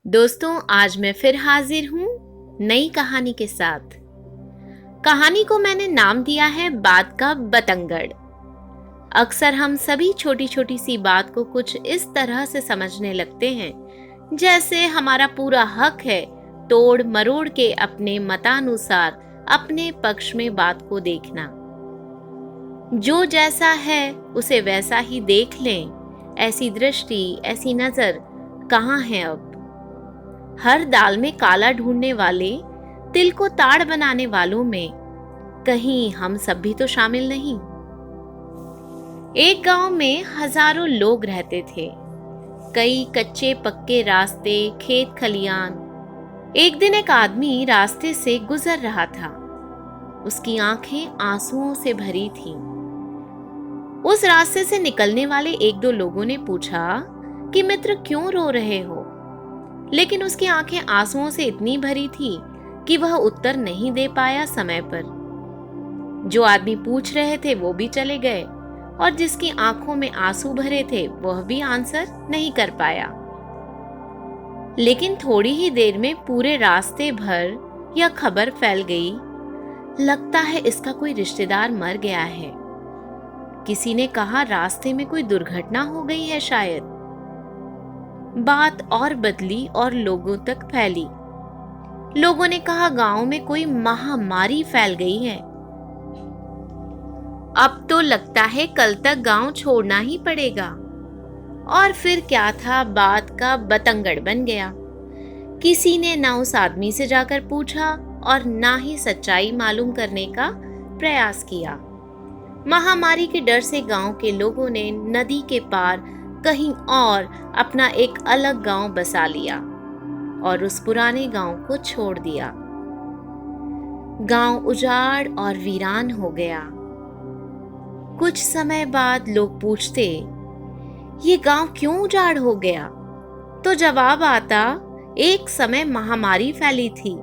दोस्तों, आज मैं फिर हाजिर हूँ नई कहानी के साथ। कहानी को मैंने नाम दिया है बात का बतंगड़। अक्सर हम सभी छोटी छोटी सी बात को कुछ इस तरह से समझने लगते हैं जैसे हमारा पूरा हक है तोड़ मरोड़ के अपने मतानुसार अपने पक्ष में बात को देखना। जो जैसा है उसे वैसा ही देख लें, ऐसी दृष्टि, ऐसी नजर कहाँ है अब। हर दाल में काला ढूंढने वाले, तिल को ताड़ बनाने वालों में कहीं हम सब भी तो शामिल नहीं। एक गांव में हजारों लोग रहते थे, कई कच्चे पक्के रास्ते, खेत खलियान। एक दिन एक आदमी रास्ते से गुजर रहा था। उसकी आंखें आंसुओं से भरी थीं। उस रास्ते से निकलने वाले एक दो लोगों ने पूछा कि मित्र, क्यों रो रहे हो? लेकिन उसकी आंखें आंसुओं से इतनी भरी थी कि वह उत्तर नहीं दे पाया समय पर। जो आदमी पूछ रहे थे वो भी चले गए और जिसकी आंखों में आंसू भरे थे वह भी आंसर नहीं कर पाया। लेकिन थोड़ी ही देर में पूरे रास्ते भर यह खबर फैल गई, लगता है इसका कोई रिश्तेदार मर गया है। किसी ने कहा रास्ते में कोई दुर्घटना हो गई है शायद। बात और बदली और लोगों तक फैली। लोगों ने कहा गांव में कोई महामारी फैल गई है। अब तो लगता है कल तक गांव छोड़ना ही पड़ेगा। और फिर क्या था, बात का बतंगड़ बन गया। किसी ने ना उस आदमी से जाकर पूछा और ना ही सच्चाई मालूम करने का प्रयास किया। महामारी के डर से गांव के लोगों ने नदी के पार कहीं और अपना एक अलग गांव बसा लिया और उस पुराने गांव को छोड़ दिया। गांव उजाड़ और वीरान हो गया। कुछ समय बाद लोग पूछते, ये गांव क्यों उजाड़ हो गया? तो जवाब आता, एक समय महामारी फैली थी,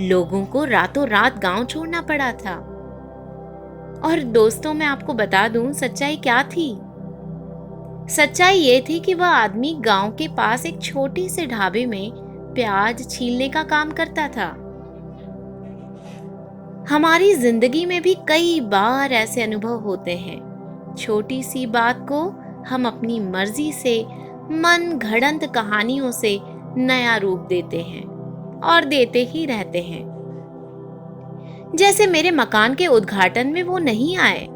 लोगों को रातों रात गांव छोड़ना पड़ा था। और दोस्तों, मैं आपको बता दूं सच्चाई क्या थी। सच्चाई ये थी कि वह आदमी गांव के पास एक छोटी से ढाबे में प्याज छीलने का काम करता था। हमारी जिंदगी में भी कई बार ऐसे अनुभव होते हैं। छोटी सी बात को हम अपनी मर्जी से, मन घड़ंत कहानियों से नया रूप देते हैं और देते ही रहते हैं। जैसे मेरे मकान के उद्घाटन में वो नहीं आए।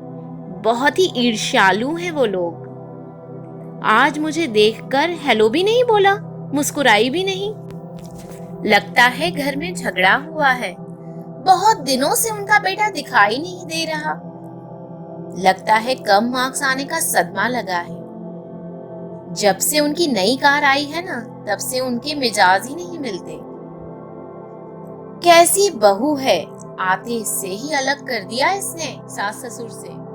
बहुत ही ईर्ष्यालु हैं वो लोग। आज मुझे देखकर हेलो भी नहीं बोला, मुस्कुराई भी नहीं। लगता है घर में झगड़ा हुआ है। बहुत दिनों से उनका बेटा दिखाई नहीं दे रहा। लगता है कम मार्क्स आने का सदमा लगा है। जब से उनकी नई कार आई है ना, तब से उनके मिजाज ही नहीं मिलते। कैसी बहू है, आते से ही अलग कर दिया इसने सास ससुर से।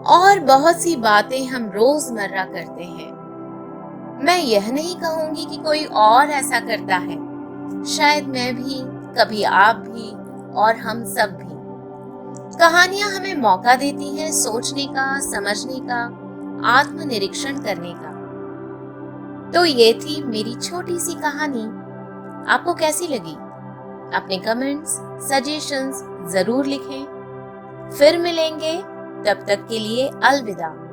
और बहुत सी बातें हम रोजमर्रा करते हैं। मैं यह नहीं कहूंगी कि कोई और ऐसा करता है। शायद मैं भी, कभी आप भी, और हम सब भी। कहानियां हमें मौका देती हैं सोचने का, समझने का, आत्मनिरीक्षण करने का। तो ये थी मेरी छोटी सी कहानी। आपको कैसी लगी? अपने कमेंट्स, सजेशंस जरूर लिखें। फिर मिलेंगे, तब तक के लिए अलविदा।